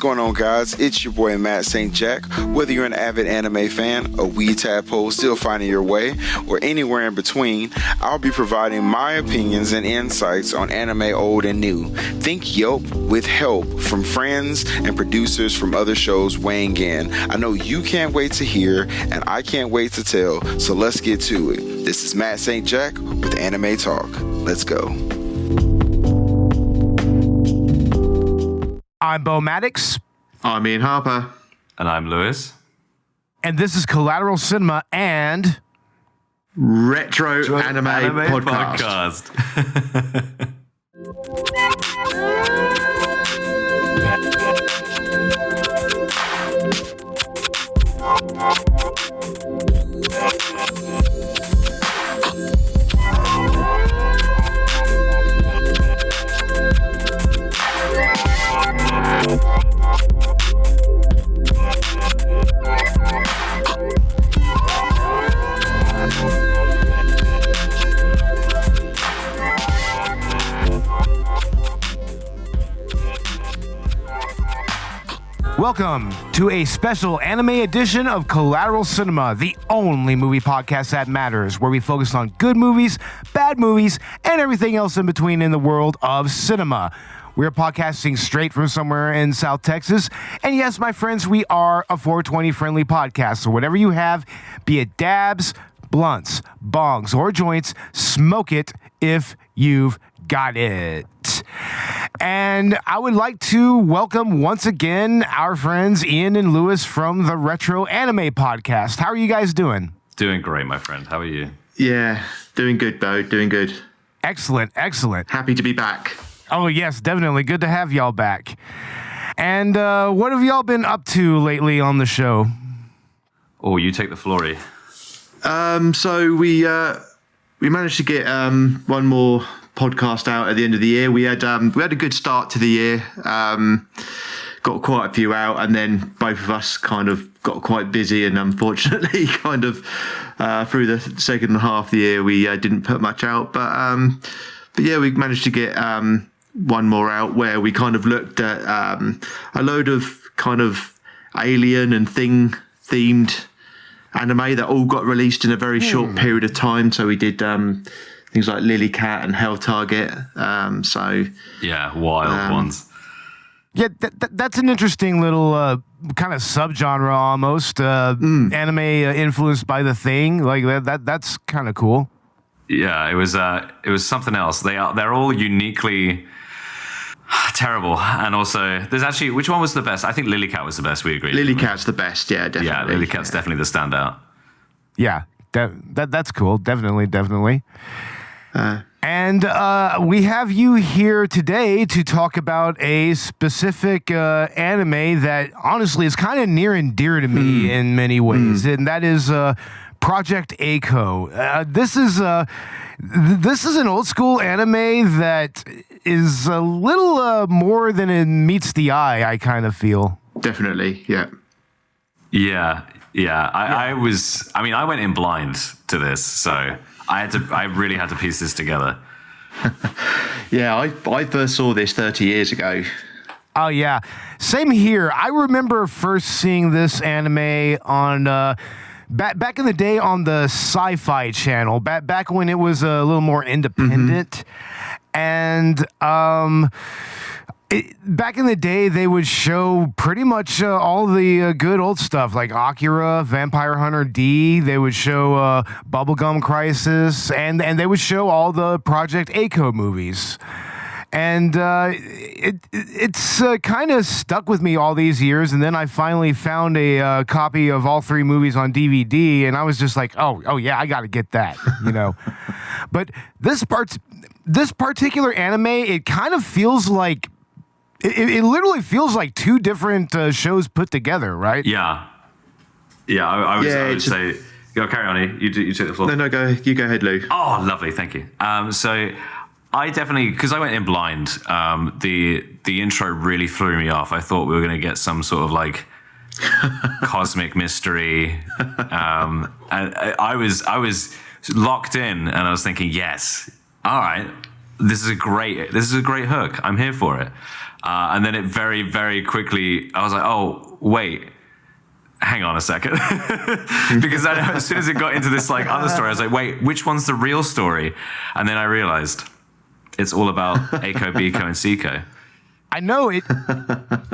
going on, guys? It's your boy Matt St. Jack. Whether you're an avid anime fan, a wee tadpole still finding your way, or anywhere in between, I'll be providing my opinions and insights on anime old and new. Think Yelp with help from friends and producers from other shows weighing in. I know you can't wait to hear, and I can't wait to tell, so let's get to it. This is Matt St. Jack with Anime Talk. Let's go. I'm Bo Maddox. I'm Ian Harper. And I'm Lewis. And this is Collateral Cinema and Retro Anime Podcast. welcome to a special anime edition of Collateral Cinema, the only movie podcast that matters, where we focus on good movies, bad movies, and everything else in between in the world of cinema. We're podcasting straight from somewhere in South Texas. And yes, my friends, we are a 420 friendly podcast. So whatever you have, be it dabs, blunts, bongs, or joints, smoke it if you've got it. And I would like to welcome once again our friends Ian and Lewis from the Retro Anime Podcast. How are you guys doing? Doing great, my friend. How are you? Yeah, doing good, Bo. Doing good. Excellent, excellent. Happy to be back. Oh, yes, definitely. Good to have y'all back. And what have y'all been up to lately on the show? Oh, you take the floor, E. So we managed to get one more podcast out at the end of the year. We had a good start to the year. Got quite a few out, and then both of us kind of got quite busy, and unfortunately, kind of through the second half of the year, we didn't put much out. But yeah, we managed to get one more out where we kind of looked at a load of kind of alien and thing themed anime that all got released in a very short period of time. So we did things like Lily Cat and Hell Target. Yeah, wild ones. Yeah, that's an interesting little kind of subgenre almost. Anime influenced by The Thing. Like that's kind of cool. Yeah, it was something else. They're all uniquely terrible, and also there's actually, which one was the best? I think Lily Cat was the best. We agreed. Lily Cat's the best. Yeah, definitely. Yeah, Lily Cat's definitely the standout. Yeah, that's cool. Definitely. And we have you here today to talk about a specific anime that honestly is kind of near and dear to me in many ways, and that is Project A-ko. This is an old school anime that is a little more than it meets the eye, I kind of feel. Definitely, yeah. I went in blind to this, so I really had to piece this together. Yeah, I first saw this 30 years ago. Oh, yeah. Same here. I remember first seeing this anime on back in the day on the Sci-Fi Channel, back when it was a little more independent. And back in the day, they would show pretty much all the good old stuff, like Akira, Vampire Hunter D. They would show Bubblegum Crisis, and they would show all the Project A-ko movies. And it's kind of stuck with me all these years. And then I finally found a copy of all three movies on DVD, and I was just like, oh yeah, I got to get that, you know. But this particular anime, it kind of feels like it literally feels like two different shows put together, right? Yeah. I would say, go carry on. You take the floor. No, you go ahead, Lou. Oh, lovely, thank you. So I definitely, because I went in blind, the intro really threw me off. I thought we were going to get some sort of like cosmic mystery, and I was locked in, and I was thinking, yes, all right, this is a great hook. I'm here for it. And then it very, very quickly, I was like, oh, wait, hang on a second. Because as soon as it got into this like other story, I was like, wait, which one's the real story? And then I realized it's all about Eiko, Biko, and Seiko. I know it.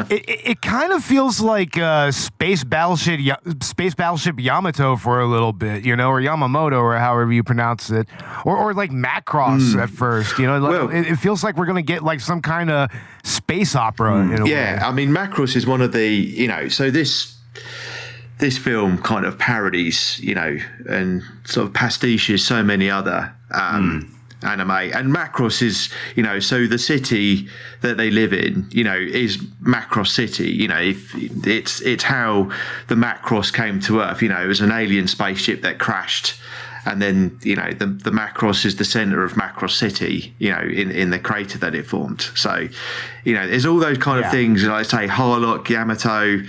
It kind of feels like space battleship Yamato for a little bit, you know, or Yamamoto, or however you pronounce it, or like Macross at first, you know. Well, it feels like we're gonna get like some kind of space opera in a way. I mean, Macross is one of the, you know, so this film kind of parodies, you know, and sort of pastiches so many other anime, and Macross is, you know, so the city that they live in, you know, is Macross City. You know, if it's how the Macross came to Earth. You know, it was an alien spaceship that crashed, and then, you know, the Macross is the center of Macross City, you know, in the crater that it formed. So, you know, there's all those kind of things, like I say, Harlock, Yamato,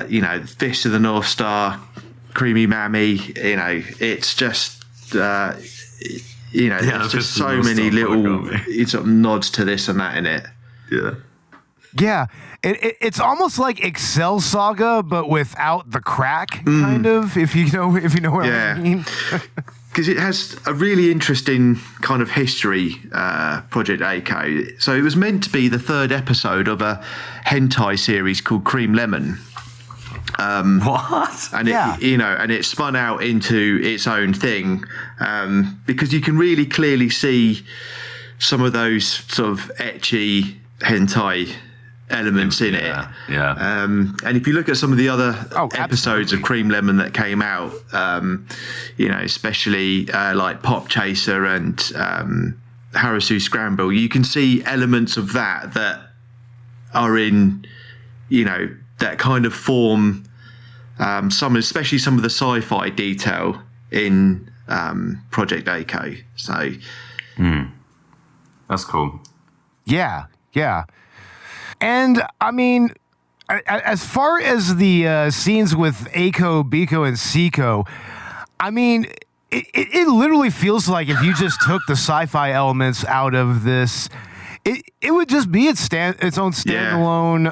you know, Fist of the North Star, Creamy Mammy. You know, it's just you know, there's just so many little sort of nods to this and that in it. Yeah, it's almost like Excel Saga, but without the crack, kind of. If you know what I mean. Because it has a really interesting kind of history, Project Eiko. So it was meant to be the third episode of a hentai series called Cream Lemon. What? And it, you know, and it spun out into its own thing, because you can really clearly see some of those sort of ecchi hentai elements in it. And if you look at some of the other episodes of Cream Lemon that came out, you know, especially like Pop Chaser and Harasu Scramble, you can see elements of that are in, you know, that kind of form especially some of the sci-fi detail in Project Eiko. So that's cool. Yeah. And I mean, as far as the scenes with Eiko, Biko, and Seiko, I mean, it literally feels like if you just took the sci-fi elements out of this, it would just be its own standalone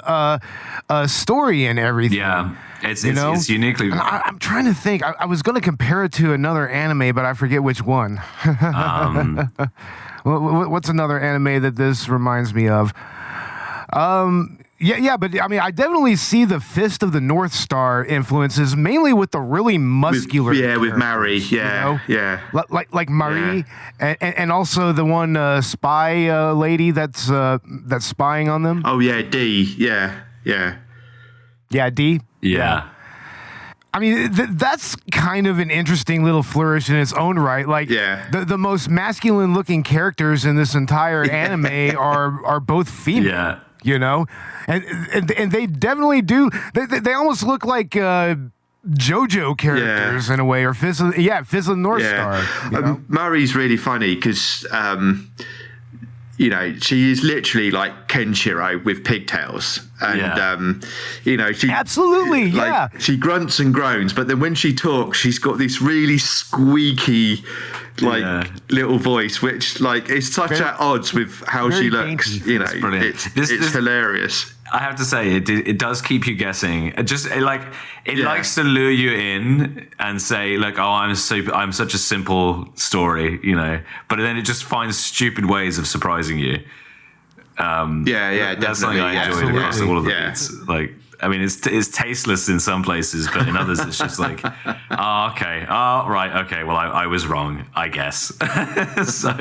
story and everything. Yeah, it's uniquely. I'm trying to think. I was going to compare it to another anime, but I forget which one. What's another anime that this reminds me of? But I mean, I definitely see the Fist of the North Star influences, mainly with the really muscular. With Mari. Like Marie, and also the one spy lady that's spying on them. Oh yeah, D. Yeah, D. Yeah. I mean, that's kind of an interesting little flourish in its own right. Like, the most masculine-looking characters in this entire anime are both female. Yeah. You know, and they definitely do. They almost look like JoJo characters in a way, or Fist of the North Star. You know? Mari's really funny because you know, she is literally like Kenshiro with pigtails, and you know, she absolutely she grunts and groans, but then when she talks, she's got this really squeaky little voice, which like is such at odds with how she looks. Dainty. You know, it's hilarious. I have to say, it does keep you guessing. It likes to lure you in and say, like, oh, I'm such a simple story, you know. But then it just finds stupid ways of surprising you. That's something I enjoyed across all of the beats. Like, I mean, it's tasteless in some places, but in others, it's just like, well, I was wrong, I guess. So.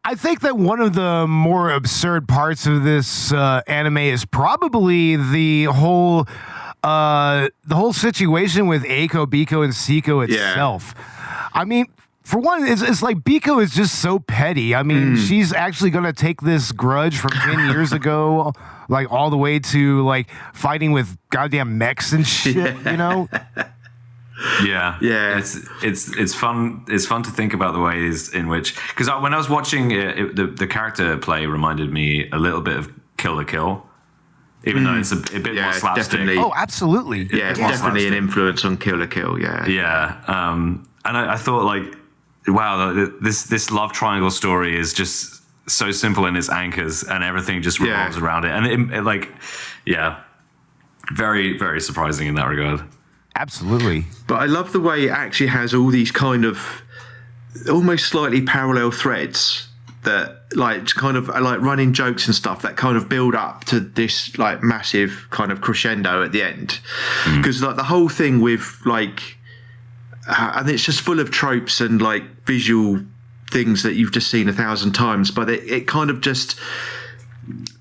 I think that one of the more absurd parts of this anime is probably the whole situation with Eiko, Biko, and Seiko itself. I mean, for one, it's like Biko is just so petty. I mean, she's actually going to take this grudge from 10 years ago, like all the way to like fighting with goddamn mechs and shit, you know? Yeah. It's fun. It's fun to think about the ways in which, because when I was watching it, the character play reminded me a little bit of Kill la Kill, even though it's a bit more slapstick. Definitely. Oh, absolutely. Yeah, it's definitely an influence on Kill la Kill. Yeah. And I thought, like, wow, this love triangle story is just so simple in its anchors, and everything just revolves around it. And it like, yeah, very, very surprising in that regard. Absolutely. But I love the way it actually has all these kind of almost slightly parallel threads that like kind of like running jokes and stuff that kind of build up to this like massive kind of crescendo at the end. Because like the whole thing with like, and it's just full of tropes and like visual things that you've just seen 1,000 times, but it kind of just,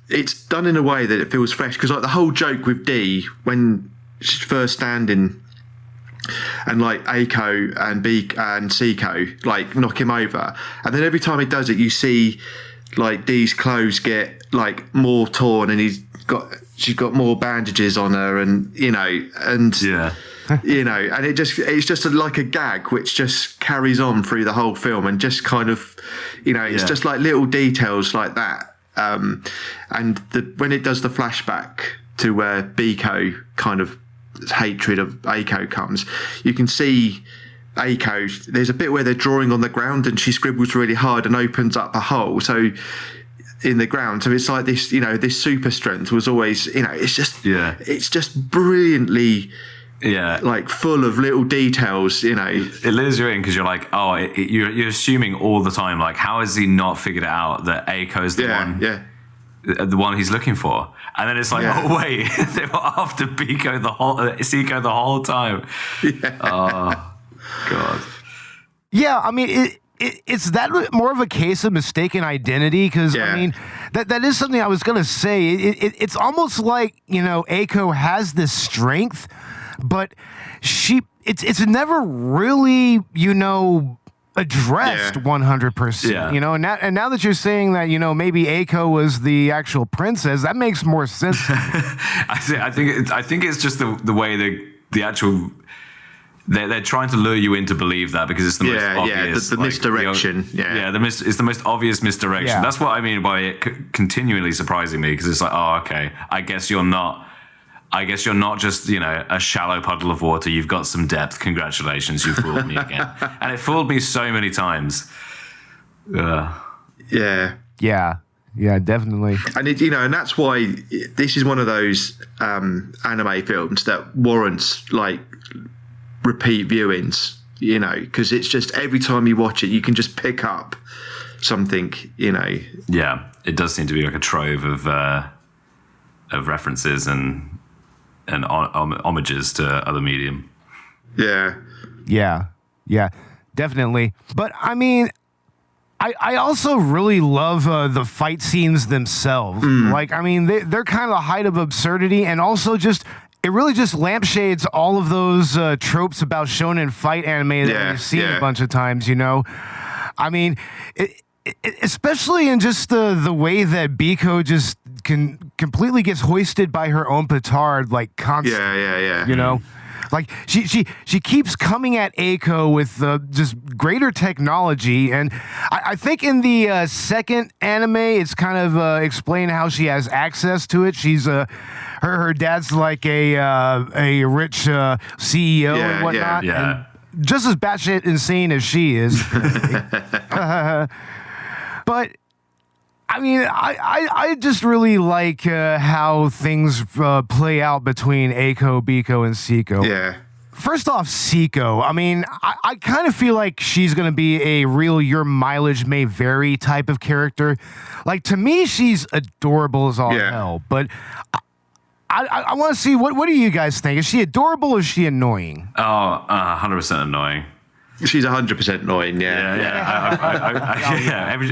it's done in a way that it feels fresh. Because like the whole joke with Dee when she's first standing and like Aiko and Seiko like knock him over, and then every time he does it you see like Dee's clothes get like more torn, and she's got more bandages on her, and you know, and you know, and it's just like a gag which just carries on through the whole film, and just kind of, you know, it's just like little details like that. And when it does the flashback to where Biko kind of hatred of Aiko comes, you can see Aiko, there's a bit where they're drawing on the ground and she scribbles really hard and opens up a hole in the ground, so it's like this, you know, this super strength was always, you know, it's just brilliantly like full of little details, you know. It lures you in because you're like, oh, you're assuming all the time, like, how has he not figured it out that Aiko's the one he's looking for? And then it's like, oh wait, they were after Seiko the whole time. Oh god. Yeah, I mean it's that more of a case of mistaken identity, because I mean that is something I was gonna say. It's almost like, you know, Aiko has this strength, but it's never really, you know, addressed 100%, you know, and now that you're saying that, you know, maybe Aiko was the actual princess, that makes more sense. I think it's just the way the actual they're trying to lure you in to believe that, because it's the most obvious, the misdirection. It's the most obvious misdirection. That's what I mean by it continually surprising me, because it's like, oh, okay, I guess you're not just, you know, a shallow puddle of water. You've got some depth. Congratulations, you fooled me again. And it fooled me so many times. Yeah, definitely. And it, you know, and that's why this is one of those anime films that warrants like repeat viewings, you know, because it's just every time you watch it, you can just pick up something, you know. Yeah, it does seem to be like a trove of references and homages to other medium. Yeah, definitely. But I mean, I also really love the fight scenes themselves. Like, I mean, they're kind of the height of absurdity, and also just, it really just lampshades all of those tropes about shonen fight anime that we've seen a bunch of times, you know. I mean, especially in just the way that Biko just completely gets hoisted by her own petard, like constantly. You know, like she keeps coming at Aiko with just greater technology, and I think in the second anime, it's kind of explained how she has access to it. She's her dad's like a rich CEO and whatnot. And just as batshit insane as she is. But I mean, I just really like how things play out between Aiko, Biko, and Seiko. Yeah. First off, Seiko. I mean, I kind of feel like she's going to be a real your mileage may vary type of character. Like, to me, she's adorable as all hell. But I want to see, what do you guys think? Is she adorable or is she annoying? Oh, 100% annoying. She's 100% annoying.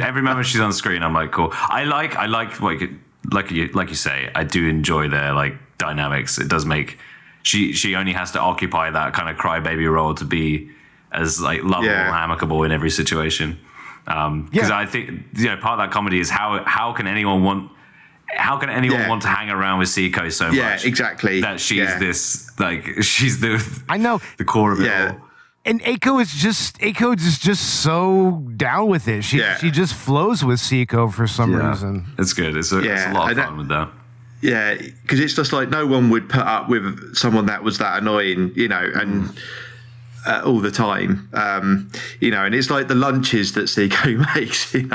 Every moment she's on screen, I'm like, cool. I like you say, I do enjoy their like dynamics. It does make she only has to occupy that kind of crybaby role to be as like lovable, amicable in every situation. Because I think, you know, part of that comedy is how can anyone want to hang around with Seiko so much? Yeah, exactly. That she's this, like, she's the core of it all. And Aiko is just so down with it. She just flows with Seiko for some reason. It's good. It's a lot of fun with that. Yeah, because it's just like no one would put up with someone that was that annoying, you know. And all the time, and it's like the lunches that Seiko makes, and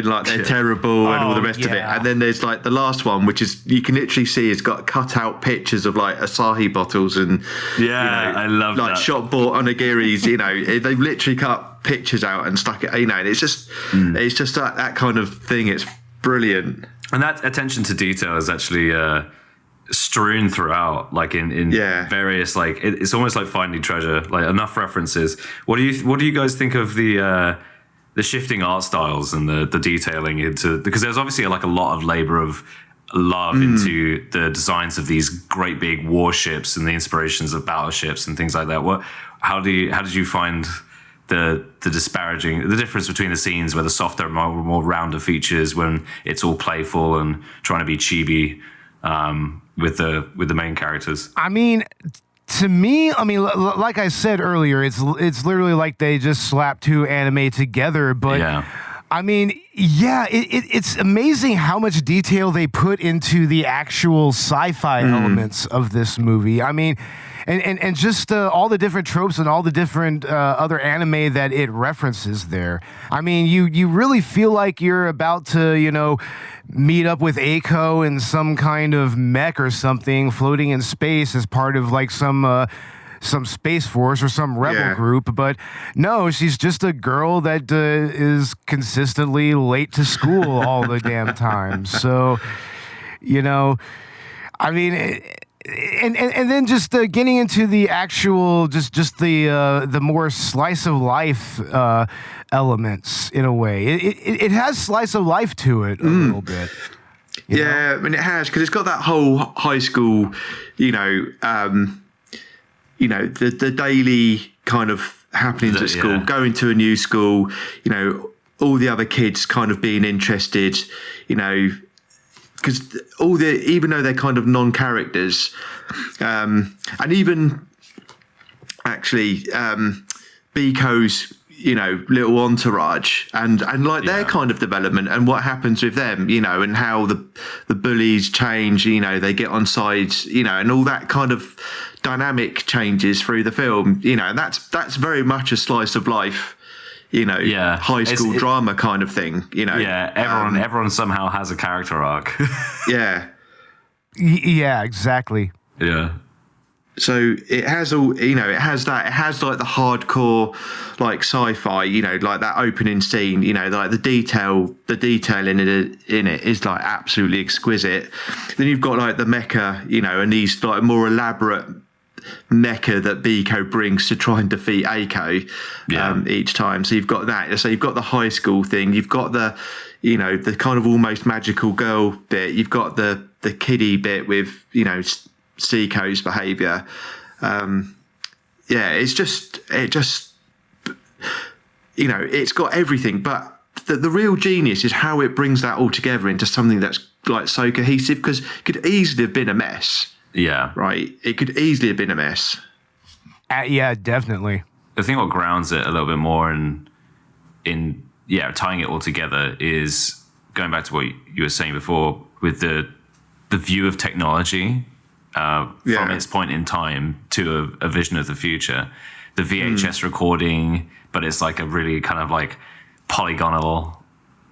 like they're terrible and all the rest of it. And then there's like the last one, which is you can literally see it's got cut out pictures of like Asahi bottles and I love like that. shop bought onigiris. They've literally cut pictures out and stuck it. And it's just that kind of thing. It's brilliant. And that attention to detail is actually strewn throughout, like in various, like it's almost like finding treasure, like enough references. What do you guys think of the shifting art styles and the detailing into, because there's obviously like a lot of labor of love into the designs of these great big warships and the inspirations of battleships and things like that. How did you find the difference between the scenes where the softer, more rounder features, when it's all playful and trying to be chibi, with the main characters? I mean, to me, like I said earlier, it's literally like they just slapped two anime together. But I mean, it's amazing how much detail they put into the actual sci-fi elements of this movie. I mean, and just all the different tropes and all the different other anime that it references there. I mean, you really feel like you're about to, meet up with Eiko in some kind of mech or something floating in space as part of like some space force or some rebel group. But no, she's just a girl that is consistently late to school all the damn time. So, I mean, and then just getting into the actual, just the more slice of life elements in a way. It has slice of life to it a little bit. You know? I mean, it has, because it's got that whole high school, the daily kind of happenings at school, going to a new school, all the other kids kind of being interested, because even though they're kind of non-characters, and even actually Biko's little entourage and like their kind of development and what happens with them, and how the bullies change, they get on sides, and all that kind of dynamic changes through the film, and that's very much a slice of life, high school drama kind of thing, everyone somehow has a character arc. Yeah, exactly. Yeah. So it has all, it has like the hardcore, like sci-fi, like that opening scene, like the detail in it is like absolutely exquisite. Then you've got like the mecha, and these like more elaborate mecha that Biko brings to try and defeat Eiko each time. So you've got that. So you've got the high school thing. You've got the, the kind of almost magical girl bit. You've got the kiddie bit with, Seiko's behavior. It's got everything, but the real genius is how it brings that all together into something that's like so cohesive, because it could easily have been a mess. Yeah. Right. It could easily have been a mess. Yeah, definitely. I think what grounds it a little bit more in tying it all together is going back to what you were saying before with the view of technology from its point in time to a vision of the future. The VHS recording, but it's like a really kind of like polygonal,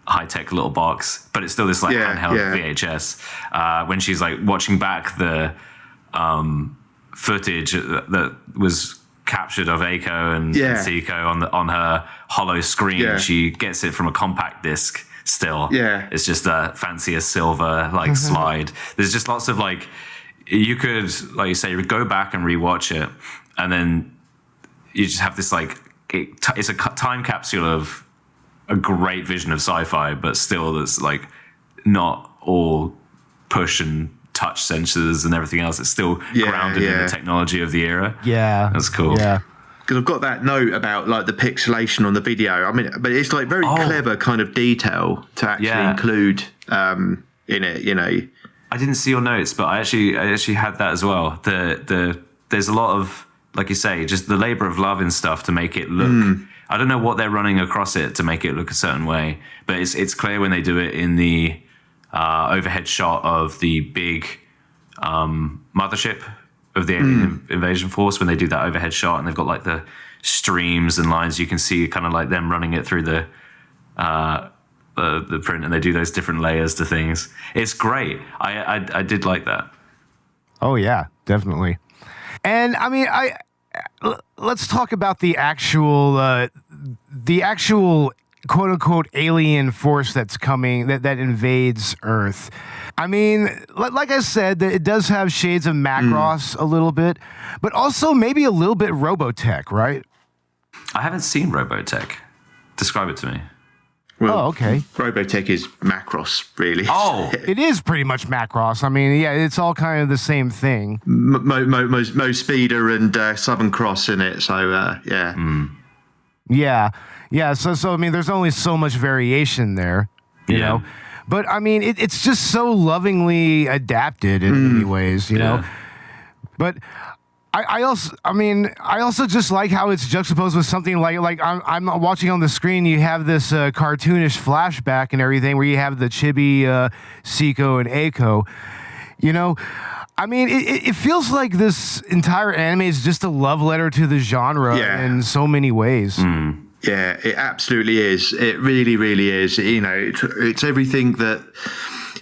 high-tech little box, but it's still this like handheld VHS. When she's like watching back the footage that was captured of Eiko and Seiko on her hollow screen, she gets it from a compact disc still. It's just a fancier silver like slide. There's just lots of like, you could, like you say, go back and rewatch it, and then you just have this like, it's a time capsule of a great vision of sci-fi, but still there's like not all push and touch sensors and everything else. It's still grounded in the technology of the era. Yeah. That's cool. Yeah. Because I've got that note about like the pixelation on the video. I mean, but it's like very clever kind of detail to actually include in it, I didn't see your notes, but I actually had that as well. There's a lot of, like you say, just the labor of love and stuff to make it look. I don't know what they're running across it to make it look a certain way, but it's clear when they do it in the overhead shot of the big mothership of the alien invasion force when they do that overhead shot and they've got like the streams and lines. You can see kind of like them running it through the print, and they do those different layers to things. It's great. I did like that. Oh yeah, definitely. And I mean, let's talk about the actual quote unquote alien force that's coming that invades Earth. I mean, like I said, it does have shades of Macross a little bit, but also maybe a little bit Robotech, right? I haven't seen Robotech. Describe it to me. Well, okay. Robotech is Macross, really. Oh, It is pretty much Macross. I mean, yeah, it's all kind of the same thing. Mo Speeder and Southern Cross in it, so yeah. Yeah. So I mean, there's only so much variation there, you know. But I mean, it's just so lovingly adapted in many ways, you know. But I also just like how it's juxtaposed with something like I'm watching on the screen. You have this cartoonish flashback and everything, where you have the Chibi, Seiko, and Eiko. You know, I mean, it feels like this entire anime is just a love letter to the genre in so many ways. Yeah, it absolutely is. It really, really is. You know, it's everything that,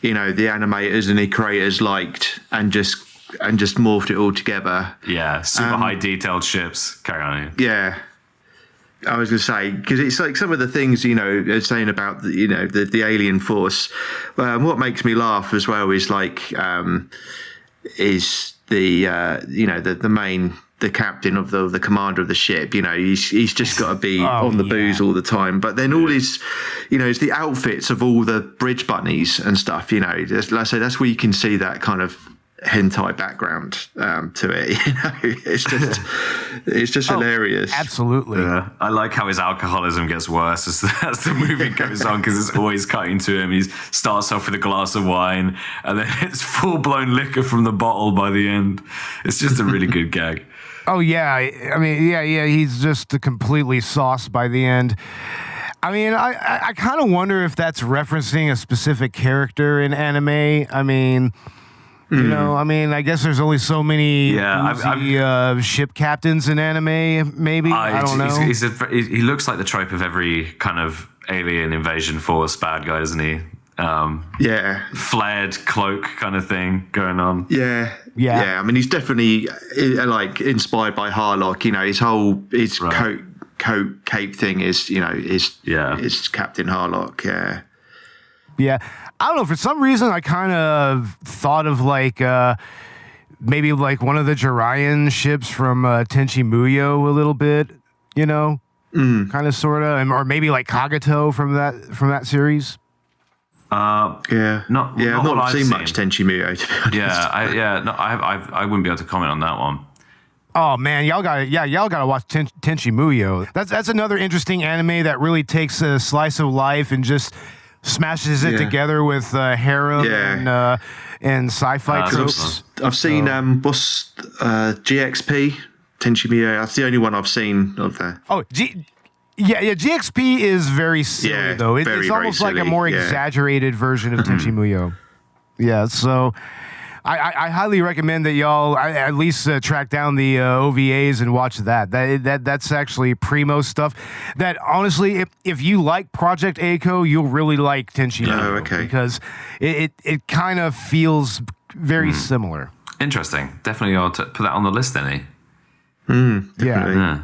you know, the animators and the creators liked, and just morphed it all together. yeah, super high detailed ships. Carry on. Yeah. I was going to say, because it's like some of the things, you know, they're saying about, the alien force. What makes me laugh as well is like, is the main, the captain of the commander of the ship. You know, he's just got to be on the booze all the time. But then all his, it's the outfits of all the bridge bunnies and stuff. You know, like I say, that's where you can see that kind of hentai background to it. You know, it's just hilarious. Absolutely. Yeah. I like how his alcoholism gets worse as the movie goes on, because it's always cutting to him. He starts off with a glass of wine, and then it's full blown liquor from the bottle by the end. It's just a really good gag. Oh yeah, I mean, yeah. He's just completely sauced by the end. I mean, I kind of wonder if that's referencing a specific character in anime. I mean, I guess there's only so many ship captains in anime. Maybe I don't know. He looks like the trope of every kind of alien invasion force bad guy, doesn't he? Flared cloak kind of thing going on. Yeah. I mean, he's definitely like inspired by Harlock. You know, his coat cape thing is is Captain Harlock. Yeah. I don't know. For some reason, I kind of thought of like maybe like one of the Jiraiyan ships from Tenchi Muyo a little bit. You know, kind of, sort of, or maybe like Kagato from that series. Not I've not seen much Tenchi Muyo, to be honest. I wouldn't be able to comment on that one. Oh man, y'all gotta watch Tenchi Muyo. That's another interesting anime that really takes a slice of life and just smashes it together with harem and sci-fi tropes. I've seen GXP Tenchi Muyo. That's the only one I've seen of that. Oh, GXP is very silly though. It's almost like a more exaggerated version of Tenchi Muyo. Yeah, so I highly recommend that y'all at least track down the OVAs and watch that. That's actually primo stuff. That honestly, if you like Project Eiko, you'll really like Tenchi Muyo. Okay. Because it kind of feels very similar. Interesting. Definitely ought to put that on the list then, Yeah.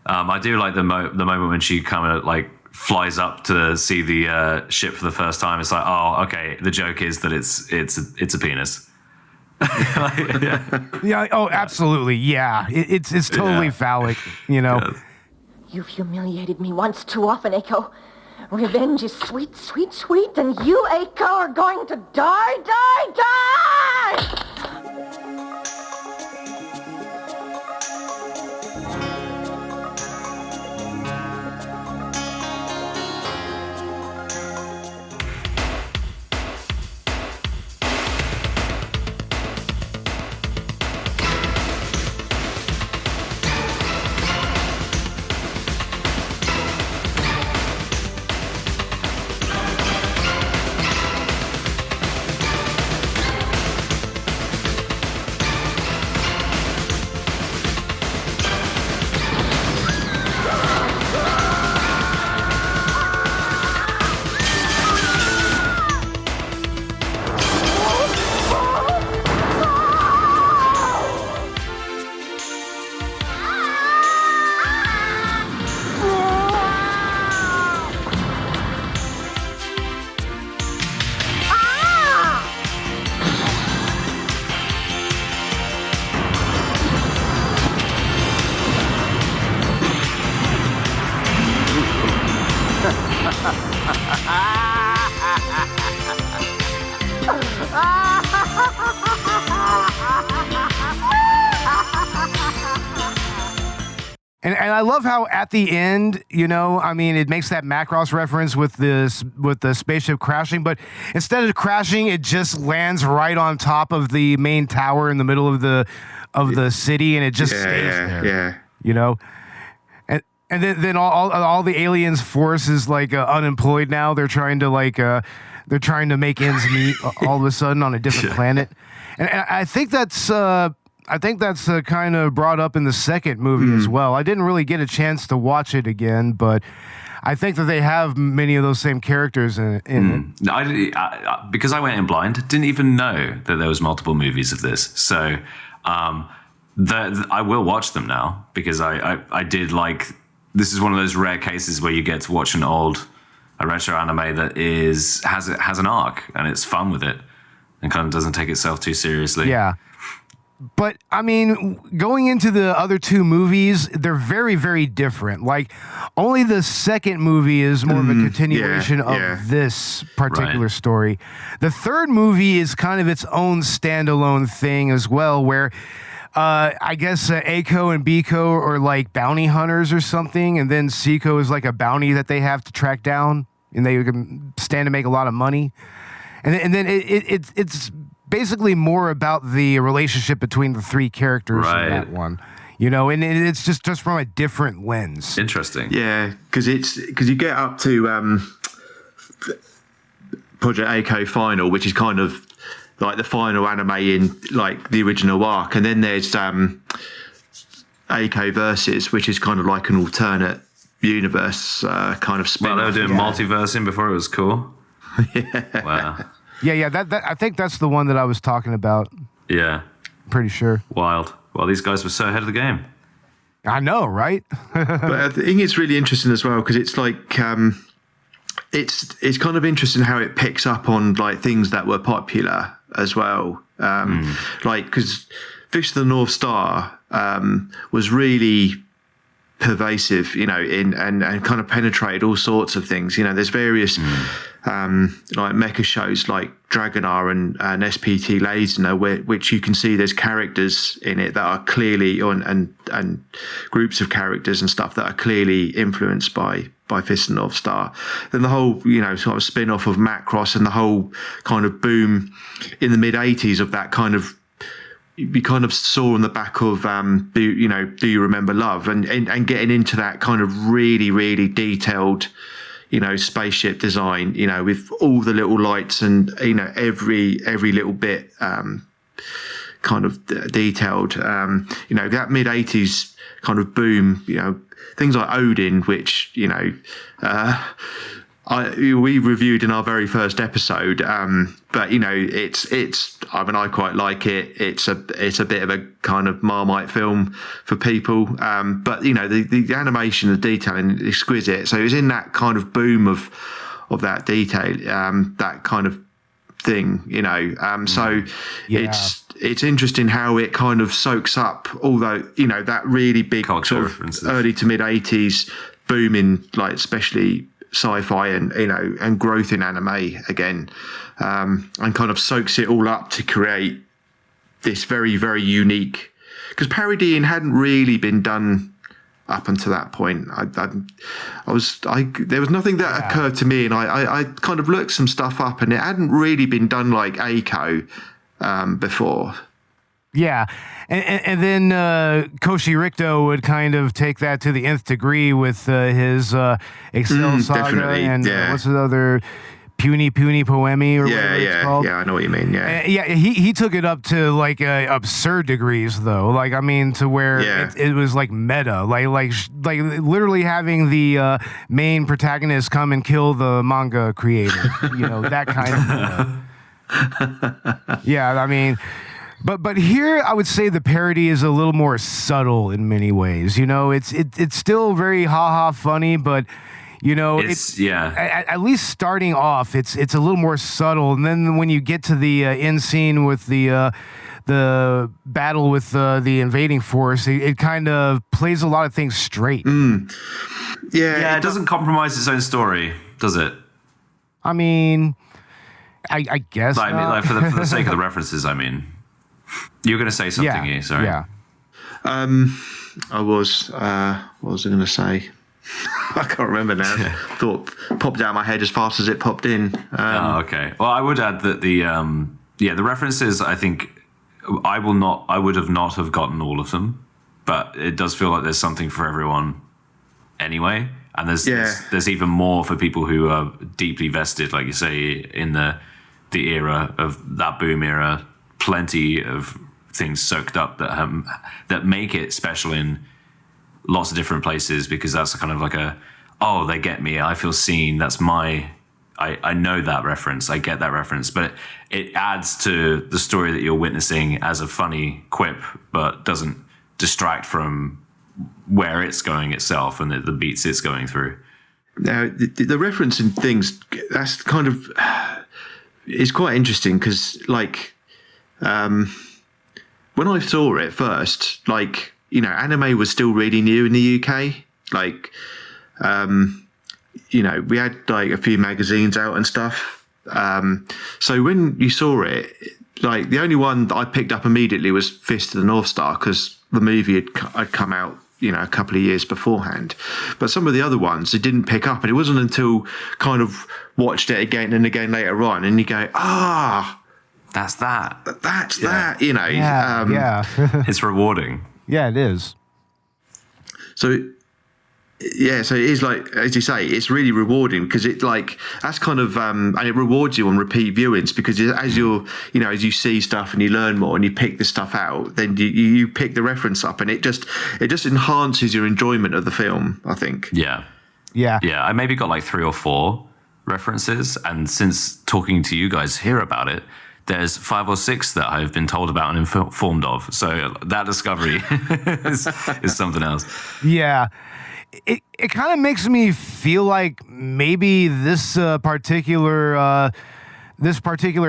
I do like the moment when she kind of like flies up to see the ship for the first time. It's like, oh, okay. The joke is that it's a penis. Yeah. Oh, absolutely. Yeah. It's totally phallic. You know. Yeah. You've humiliated me once too often, Eiko. Revenge is sweet, sweet, sweet, and you, Eiko, are going to die. And I love how at the end, I mean, it makes that Macross reference with the spaceship crashing, but instead of crashing, it just lands right on top of the main tower in the middle of the city, and it just stays there. Yeah. And then all the aliens' force is like unemployed now. They're trying to make ends meet all of a sudden on a different planet, and I think that's kind of brought up in the second movie as well. I didn't really get a chance to watch it again, but I think that they have many of those same characters in it. Because I went in blind, didn't even know that there was multiple movies of this. So I will watch them now because I did like. This is one of those rare cases where you get to watch a retro anime that has an arc and it's fun with it and kind of doesn't take itself too seriously. Yeah. But, I mean, going into the other two movies, they're very, very different. Like, only the second movie is more of a continuation of this particular story. The third movie is kind of its own standalone thing as well, where I guess Eiko and Biko are like bounty hunters or something, and then Seiko is like a bounty that they have to track down, and they can stand to make a lot of money. And then it's basically more about the relationship between the three characters in that one, and it's just from a different lens. Interesting. Yeah, because you get up to Project Eiko Final, which is kind of like the final anime in like the original arc, and then there's Eiko Versus, which is kind of like an alternate universe kind of spin. Well, they were doing multiversing before it was cool. Yeah. Wow. Yeah. That I think that's the one that I was talking about. Yeah. Pretty sure. Wild. Well, these guys were so ahead of the game. I know, right? But I think it's really interesting as well because it's like it's kind of interesting how it picks up on like things that were popular as well. Like because Fish of the North Star was really pervasive, and kind of penetrated all sorts of things. There's various like mecha shows like Dragonar and SPT Laser, which you can see there's characters in it that are clearly and groups of characters and stuff that are clearly influenced by Fist of the North Star. Then the whole sort of spin-off of Macross and the whole kind of boom in the mid-80s of that kind of we kind of saw on the back of Do You Remember Love and getting into that kind of really, really detailed spaceship design, with all the little lights and every little bit kind of detailed. That mid-80s kind of boom, things like Odin, which we reviewed in our very first episode, but it's I quite like it. It's a bit of a kind of Marmite film for people, but the animation, the detailing is exquisite. So it was in that kind of boom of that detail, that kind of thing, so it's interesting how it kind of soaks up, although that really big cultural sort of early to mid 80s boom in like especially sci-fi and growth in anime again, and kind of soaks it all up to create this very, very unique, because parodying hadn't really been done up until that point. There was nothing that occurred to me, and I kind of looked some stuff up, and it hadn't really been done like Eiko before. Yeah, and then Koshi Rikto would kind of take that to the nth degree with his Excel Saga and what's the other Puny Poemi or whatever it's called. Yeah, I know what you mean. Yeah, he took it up to like absurd degrees though. Like I mean, to where it was like meta, like literally having the main protagonist come and kill the manga creator. That kind of. I mean. But here I would say the parody is a little more subtle in many ways. It's still very ha funny, but at least starting off it's a little more subtle, and then when you get to the end scene with the battle with the invading force, it kind of plays a lot of things straight. It doesn't compromise its own story. does it? I mean, I guess. Like, I mean, like for the sake of the references, I mean, you're going to say something here. Sorry. Yeah. I was. What was I going to say? I can't remember now. Thought popped out of my head as fast as it popped in. Okay. Well, I would add that the references. I think I would have not have gotten all of them, but it does feel like there's something for everyone anyway. And there's even more for people who are deeply vested, like you say, in the era of that boom era. Plenty of things soaked up that make it special in lots of different places, because that's kind of like they get me, I feel seen, that's I know that reference, I get that reference, but it adds to the story that you're witnessing as a funny quip, but doesn't distract from where it's going itself and the beats it's going through. Now, the reference in things, that's kind of, it's quite interesting, because like, when I saw it first, like, anime was still really new in the UK. Like, we had like a few magazines out and stuff. So when you saw it, like the only one that I picked up immediately was Fist of the North Star, because the movie had come out, a couple of years beforehand. But some of the other ones, it didn't pick up. And it wasn't until kind of watched it again and again later on, and you go, that's that. That's that, Yeah. It's rewarding. Yeah, it is. So it is like, as you say, it's really rewarding, because it like, that's kind of, and it rewards you on repeat viewings, because as as you see stuff and you learn more and you pick the stuff out, then you pick the reference up, and it just enhances your enjoyment of the film, I think. Yeah. I maybe got like 3 or 4 references, and since talking to you guys here about it, there's 5 or 6 that I've been told about and informed of. So that discovery is something else. Yeah. It kind of makes me feel like maybe this particular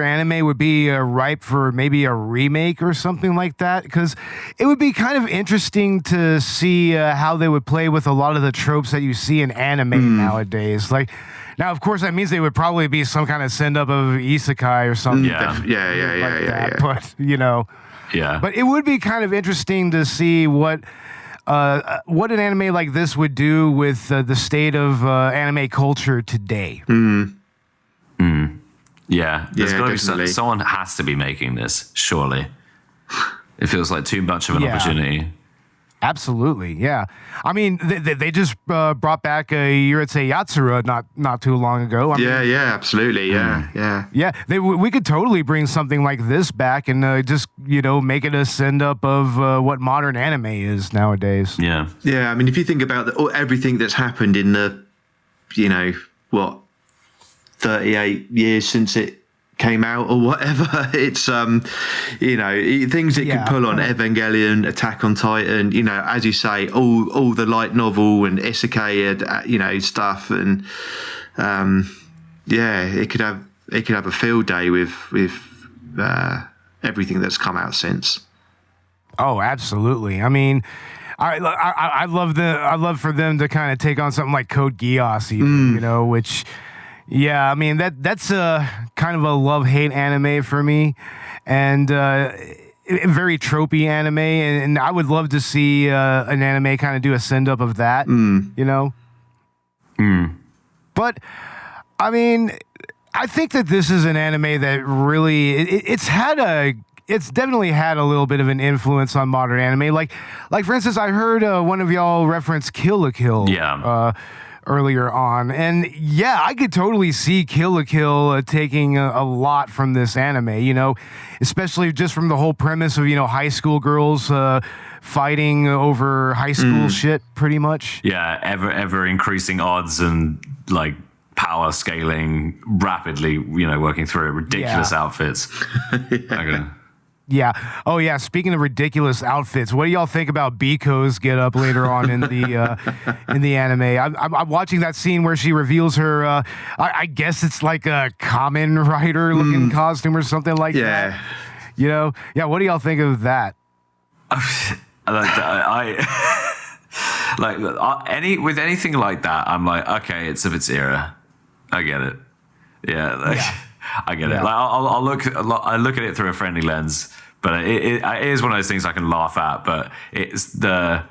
anime would be ripe for maybe a remake or something like that, because it would be kind of interesting to see how they would play with a lot of the tropes that you see in anime nowadays. Like, now, of course, that means they would probably be some kind of send up of isekai or something. Yeah. But Yeah. But it would be kind of interesting to see what an anime like this would do with the state of anime culture today. Yeah, there's got to be definitely. someone has to be making this. Surely, it feels like too much of an opportunity. Absolutely, yeah. I mean, they just brought back Yuritse Yatsura not too long ago. I mean, absolutely, yeah. We could totally bring something like this back and just make it a send up of what modern anime is nowadays. Yeah. I mean, if you think about everything that's happened in the 38 years since it came out or whatever, it's things it could pull on Evangelion, Attack on Titan, as you say, all the light novel and isekai stuff, and it could have a field day with everything that's come out since. Oh, absolutely. I mean, I love for them to kind of take on something like Code Geass, even, which. Yeah, I mean that's a kind of a love-hate anime for me, and very tropey anime, and I would love to see an anime kind of do a send-up of that, But I mean, I think that this is an anime that really it's definitely had a little bit of an influence on modern anime. Like for instance, I heard one of y'all reference Kill la Kill. Yeah. Earlier on, and I could totally see Kill la Kill taking a lot from this anime, especially just from the whole premise of high school girls fighting over high school shit, pretty much. Yeah, ever increasing odds and like power scaling rapidly, working through ridiculous outfits. Yeah. Oh, yeah. Speaking of ridiculous outfits, what do y'all think about Biko's get up later on in the anime? I'm watching that scene where she reveals her. I guess it's like a Kamen Rider looking costume or something like that. Yeah. What do y'all think of that? With anything like that, I'm like, okay, it's of its era. I get it. Yeah, I get it. Yeah. Like, I look at it through a friendly lens, but it is one of those things I can laugh at. But it's the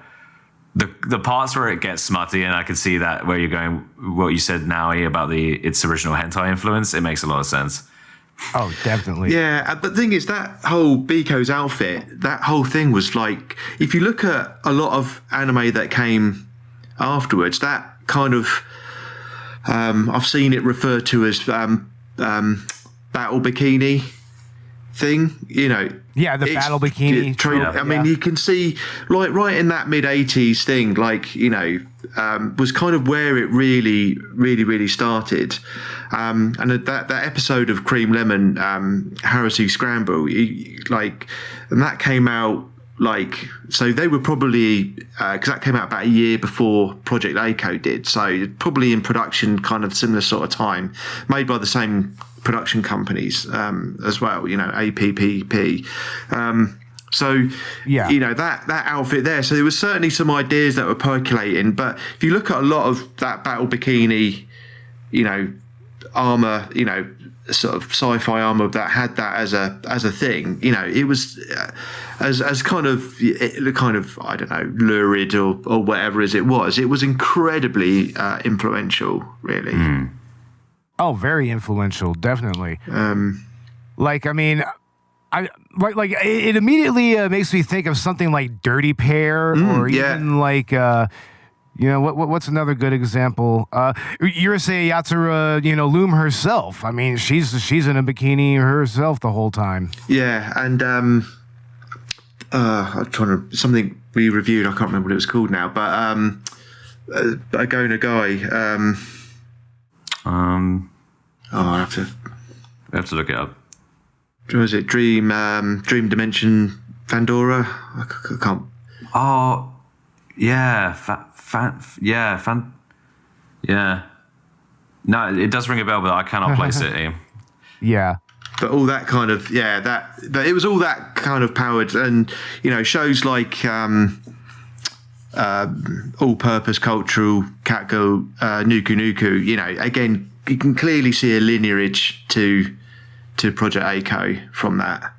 parts where it gets smutty, and I can see that where you're going. What you said now about its original hentai influence, it makes a lot of sense. Oh, definitely. Yeah, but the thing is, that whole Biko's outfit, that whole thing was like, if you look at a lot of anime that came afterwards, that kind of, I've seen it referred to as battle bikini thing, you know. Yeah, the battle bikini. I mean, you can see, like, right in that mid-'80s thing, like, you know, was kind of where it really started. And that episode of Cream Lemon, Heresy Scramble, and that came out, like, so they were probably, because that came out about a year before Project Eiko did, so probably in production kind of similar sort of time, made by the same production companies as well, you know, APPP. You know, that outfit there. So there was certainly some ideas that were percolating, but if you look at a lot of that battle bikini, you know, armor, you know, sort of sci-fi armor that had that as a thing, you know, it was as kind of I don't know, lurid or whatever as it was incredibly influential, really. Oh, very influential, definitely. Like, I mean, it immediately makes me think of something like Dirty Pair, or even like, you know, what's another good example? Yurusei Yatsura, you know, Loom herself. I mean, she's in a bikini herself the whole time. Yeah, and I'm trying to, something we reviewed, I can't remember what it was called now, but a Go Nagai. I have to look it up. Was it Dream Dimension Pandora? I can't. Oh, yeah, yeah. No, it does ring a bell, but I cannot place it. Ian. Yeah. But all that kind of but it was all that kind of powered, and you know, shows like all-purpose cultural Catgo Nuku Nuku. You know, again, you can clearly see a lineage to Project Eiko from that.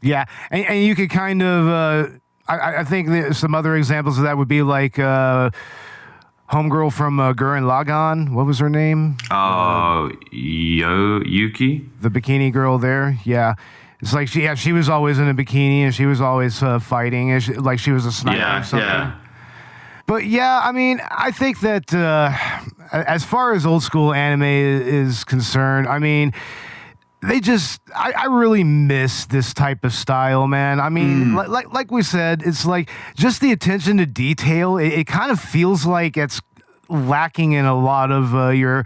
Yeah, and you could kind of, I think that some other examples of that would be like homegirl from Gurren Lagann. What was her name? Oh, Yuki? The bikini girl there, yeah. It's like she was always in a bikini, and she was always fighting, and like she was a sniper or something. Yeah. But yeah, I mean, I think that as far as old school anime is concerned, I mean, I really miss this type of style, man. I mean, like we said, it's like just the attention to detail. It kind of feels like it's lacking in a lot of your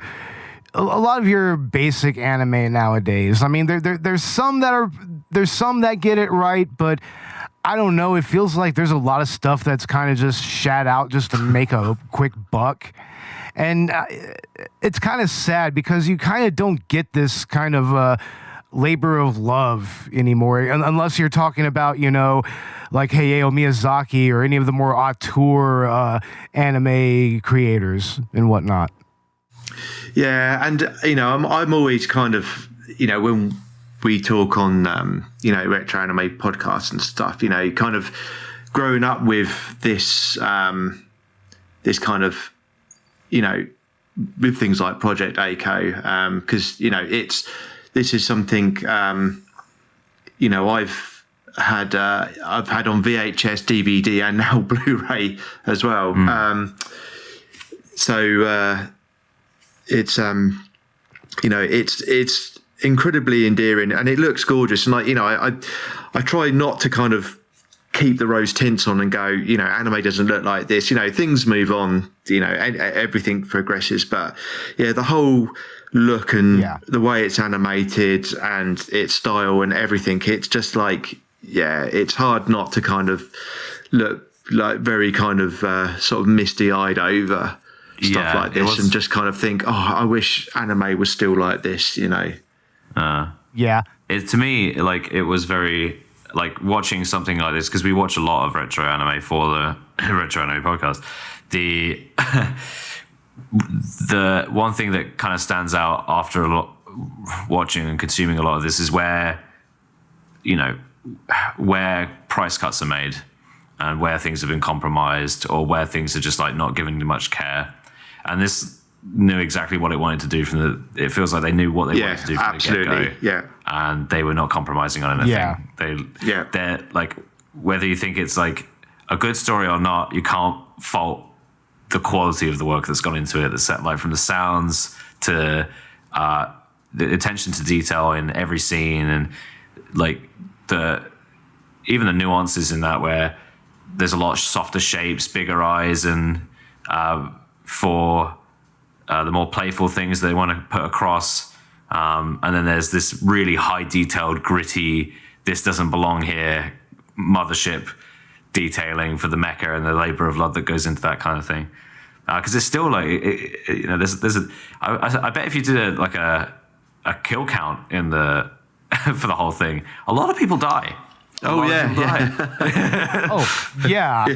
basic anime nowadays. I mean, there's some that get it right, but I don't know. It feels like there's a lot of stuff that's kind of just shat out just to make a quick buck. And it's kind of sad because you kind of don't get this kind of labor of love anymore, unless you're talking about, you know, like Hayao Miyazaki or any of the more auteur anime creators and whatnot. Yeah, and you know, I'm always kind of, you know, when we talk on you know, retro anime podcasts and stuff, you know, kind of growing up with this this kind of, you know, with things like Project Eiko, because you know, this is something you know, I've had on VHS, DVD, and now Blu-ray as well. So it's you know, it's incredibly endearing, and it looks gorgeous. And like, you know, I try not to kind of keep the rose tints on and go, you know, anime doesn't look like this. You know, things move on. You know, everything progresses. But yeah, the whole look and the way it's animated and its style and everything, it's just like, yeah, it's hard not to kind of look like very kind of sort of misty-eyed over stuff like this, and just kind of think, oh, I wish anime was still like this, you know. To me, like, it was very, like, watching something like this, because we watch a lot of retro anime for the retro anime podcast. the one thing that kind of stands out after a lot watching and consuming a lot of this is where price cuts are made and where things have been compromised or where things are just like not given much care. And this knew exactly what it wanted to do it feels like they knew what they wanted to do from the get-go. Yeah. And they were not compromising on anything. Yeah. They're like, whether you think it's like a good story or not, you can't fault the quality of the work that's gone into it. The set, like from the sounds to the attention to detail in every scene, and like even the nuances in that, where there's a lot softer shapes, bigger eyes, and for the more playful things they want to put across. And then there's this really high detailed, gritty, this doesn't belong here, mothership detailing for the mecha and the labor of love that goes into that kind of thing. Because it's still like, I bet if you did a kill count in the for the whole thing, a lot of people die. Oh yeah. Oh yeah.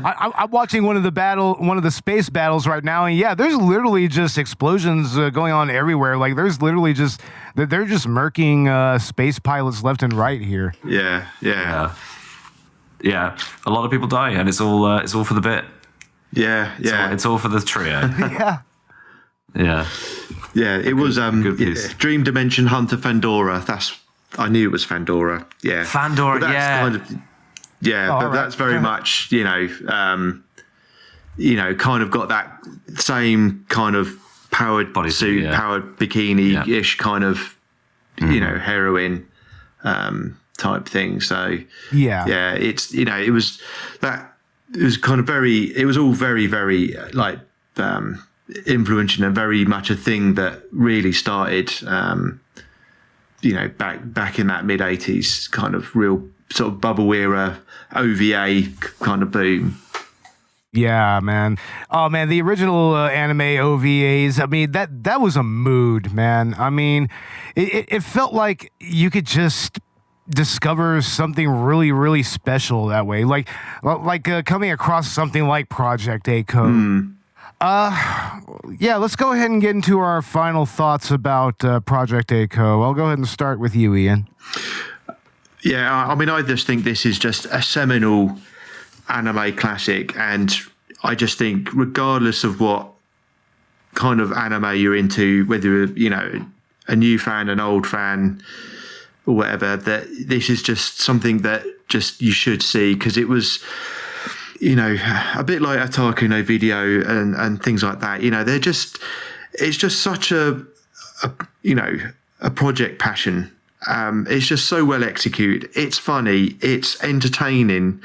I'm watching one of the space battles right now, and yeah, there's literally just explosions going on everywhere. Like there's literally just they're just murking space pilots left and right here. Yeah. A lot of people die, and it's all for the bit. Yeah. It's all for the trio. Yeah. Yeah. It was good piece. Dream Dimension Hunter Fandora. I knew it was Fandora. Yeah. Fandora, but that's kind of, but right. that's very much, kind of got that same kind of powered bodysuit, powered bikini-ish kind of, heroine type thing. So it's it was kind of it was all very, very like influential and very much a thing that really started. Back in that mid-'80s kind of real sort of bubble era OVA kind of boom. Yeah, man. Oh, man, the original anime OVAs, I mean, that was a mood, man. I mean, it felt like you could just discover something really, really special that way. Like coming across something like Project A-Code. Yeah, let's go ahead and get into our final thoughts about Project A-Co. I'll go ahead and start with you, Ian. Yeah, I mean, I just think this is just a seminal anime classic, and I just think regardless of what kind of anime you're into, whether you're, a new fan, an old fan, or whatever, that this is just something that just you should see, because it was... a bit like Otaku no Video and things like that. It's just such a project passion. It's just so well executed. It's funny. It's entertaining.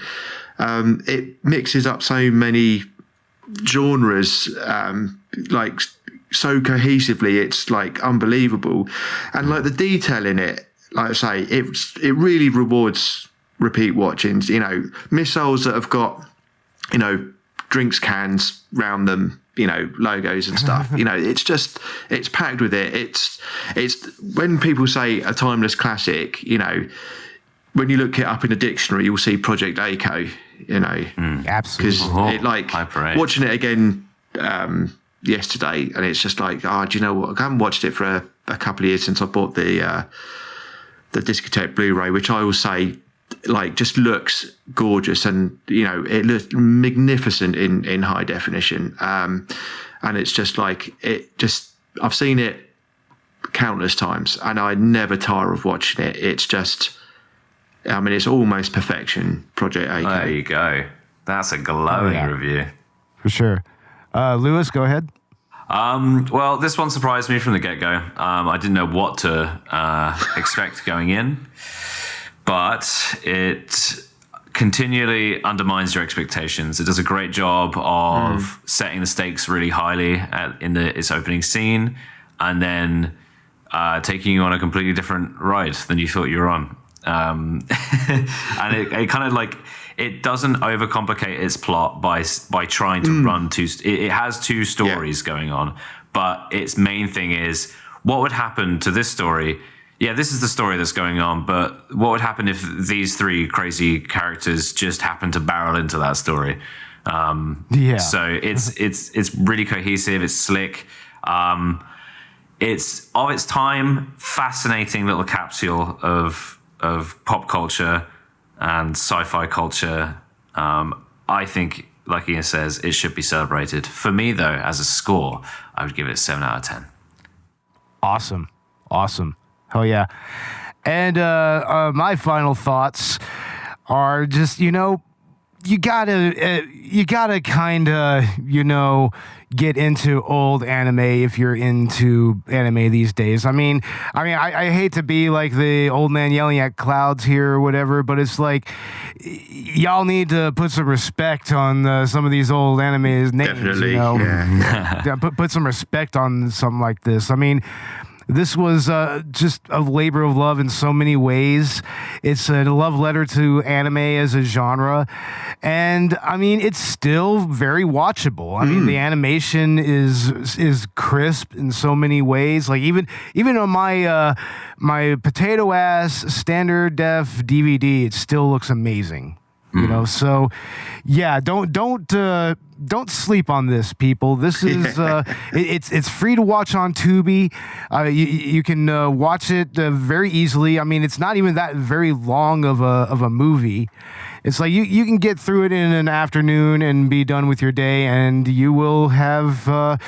It mixes up so many genres, like so cohesively. It's like unbelievable, and like the detail in it. Like I say, it really rewards repeat watchings. Missiles that have got drinks cans round them, logos and stuff. It's packed with it. It's when people say a timeless classic, when you look it up in a dictionary, you'll see Project A-Co, Absolutely. Because watching it again yesterday, and it's just like, do you know what? I haven't watched it for a couple of years since I bought the Discotheque Blu-ray, which I will say, just looks gorgeous, and it looks magnificent in high definition, and it's just I've seen it countless times, and I never tire of watching it. It's just, it's almost perfection. Project A-Co. There you go. That's a glowing review for sure. Lewis, go ahead. Well, this one surprised me from the get-go. I didn't know what to expect going in. But it continually undermines your expectations. It does a great job of setting the stakes really highly in its opening scene, and then taking you on a completely different ride than you thought you were on. And it kind of it doesn't overcomplicate its plot by trying to run two. It has two stories going on, but its main thing is what would happen to this story. Yeah, this is the story that's going on, but what would happen if these three crazy characters just happened to barrel into that story? So it's really cohesive. It's slick. It's of its time, fascinating little capsule of pop culture and sci-fi culture. I think, like Ian says, it should be celebrated. For me, though, as a score, I would give it a 7 out of 10. Awesome. Hell yeah. And my final thoughts are just, you gotta kind of, get into old anime if you're into anime these days. I hate to be like the old man yelling at clouds here or whatever, but it's like y'all need to put some respect on some of these old anime's names. Definitely, yeah. Put some respect on something like this. This was just a labor of love in so many ways. It's a love letter to anime as a genre. And, it's still very watchable. The animation is crisp in so many ways. Like, even on my my potato-ass standard def DVD, it still looks amazing. So yeah, don't sleep on this, people. This is it's free to watch on Tubi. You can watch it very easily. It's not even that very long of a movie. It's like you can get through it in an afternoon and be done with your day, and you will have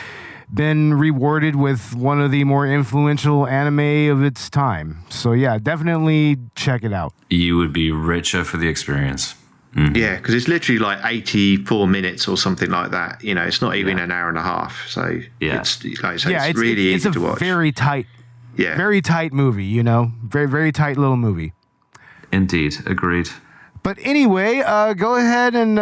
been rewarded with one of the more influential anime of its time. So yeah, definitely check it out. You would be richer for the experience. Mm-hmm. Yeah, because it's literally like 84 minutes or something like that. It's not even an hour and a half. So it's really easy to watch. It's a very tight movie. Very, very tight little movie. Indeed, agreed. But anyway, go ahead and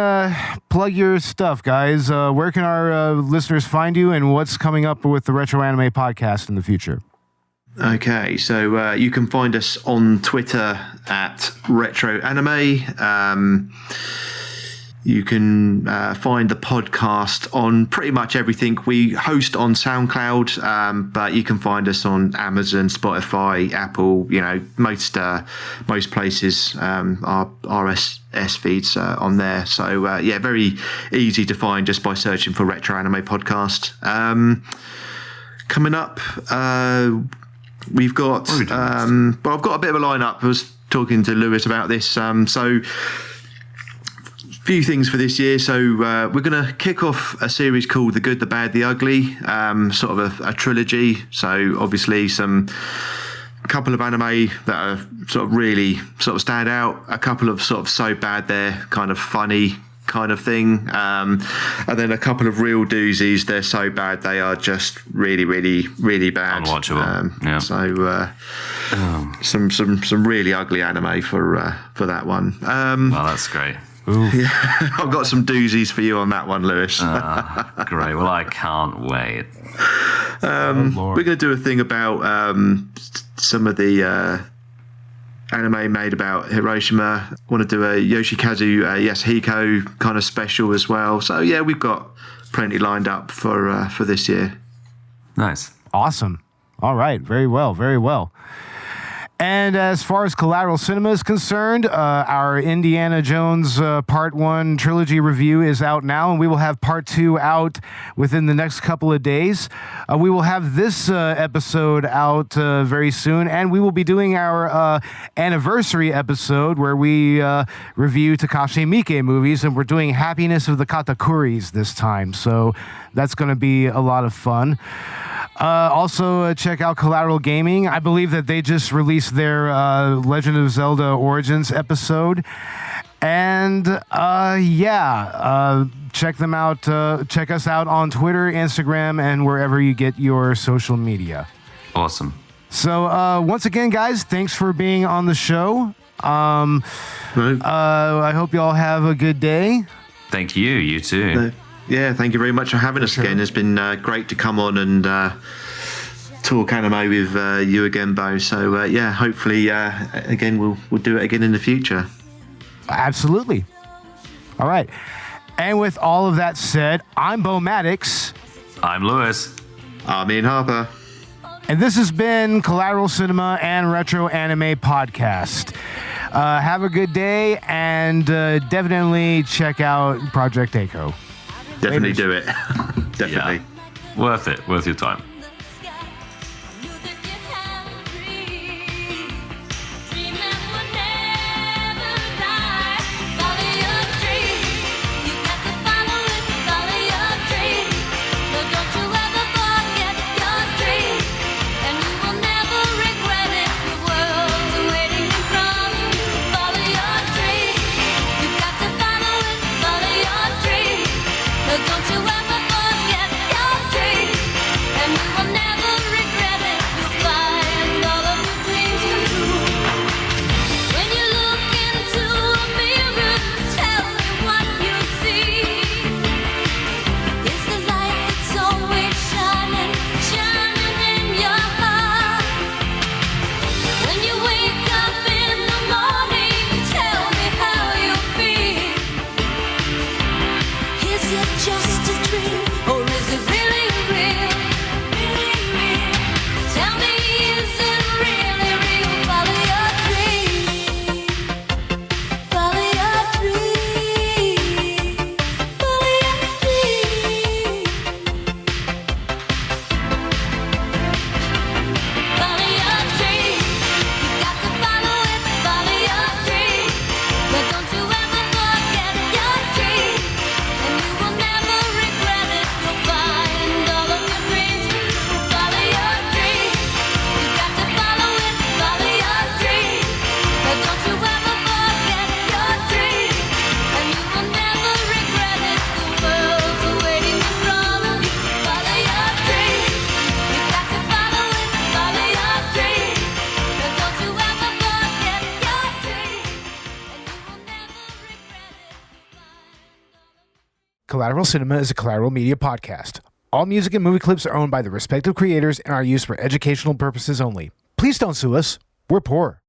plug your stuff, guys. Where can our listeners find you, and what's coming up with the Retro Anime Podcast in the future? Okay, so you can find us on Twitter at Retro Anime. You can find the podcast on pretty much everything. We host on SoundCloud, but you can find us on Amazon, Spotify, Apple. Most places our RSS feeds on there. So very easy to find just by searching for Retro Anime Podcast. Coming up. We've got, I've got a bit of a lineup. I was talking to Lewis about this. So, few things for this year. So, we're going to kick off a series called The Good, the Bad, the Ugly, sort of a trilogy. So, obviously, a couple of anime that are sort of really sort of stand out. A couple of sort of so bad they're kind of funny kind of thing, and then a couple of real doozies. They're so bad they are just really, really, really bad, unwatchable. So some really ugly anime for that one. Well, that's great. Yeah, I've got some doozies for you on that one, Lewis. Great. Well, I can't wait. We're going to do a thing about some of the anime made about Hiroshima. I want to do a Yoshikazu Yasuhiko kind of special as well. So yeah, we've got plenty lined up for this year. Nice. Awesome. All right. Very well. Very well. And as far as Collateral Cinema is concerned, our Indiana Jones Part 1 trilogy review is out now, and we will have Part 2 out within the next couple of days. We will have this episode out very soon, and we will be doing our anniversary episode where we review Takashi Miike movies, and we're doing Happiness of the Katakuris this time, so that's going to be a lot of fun. Also, check out Collateral Gaming. I believe that they just released their Legend of Zelda Origins episode. And, check them out. Check us out on Twitter, Instagram, and wherever you get your social media. Awesome. So, once again, guys, thanks for being on the show. I hope you all have a good day. Thank you. You too. Yeah, thank you very much for having us again. It's been great to come on and talk anime with you again, Bo. So hopefully again we'll do it again in the future. Absolutely. All right. And with all of that said, I'm Bo Maddox. I'm Lewis. I'm Ian Harper. And this has been Collateral Cinema and Retro Anime Podcast. Have a good day, and definitely check out Project Echo. Definitely do it. Definitely. Yeah. Worth it. Worth your time. Collateral Cinema is a Collateral Media podcast. All music and movie clips are owned by the respective creators and are used for educational purposes only. Please don't sue us. We're poor.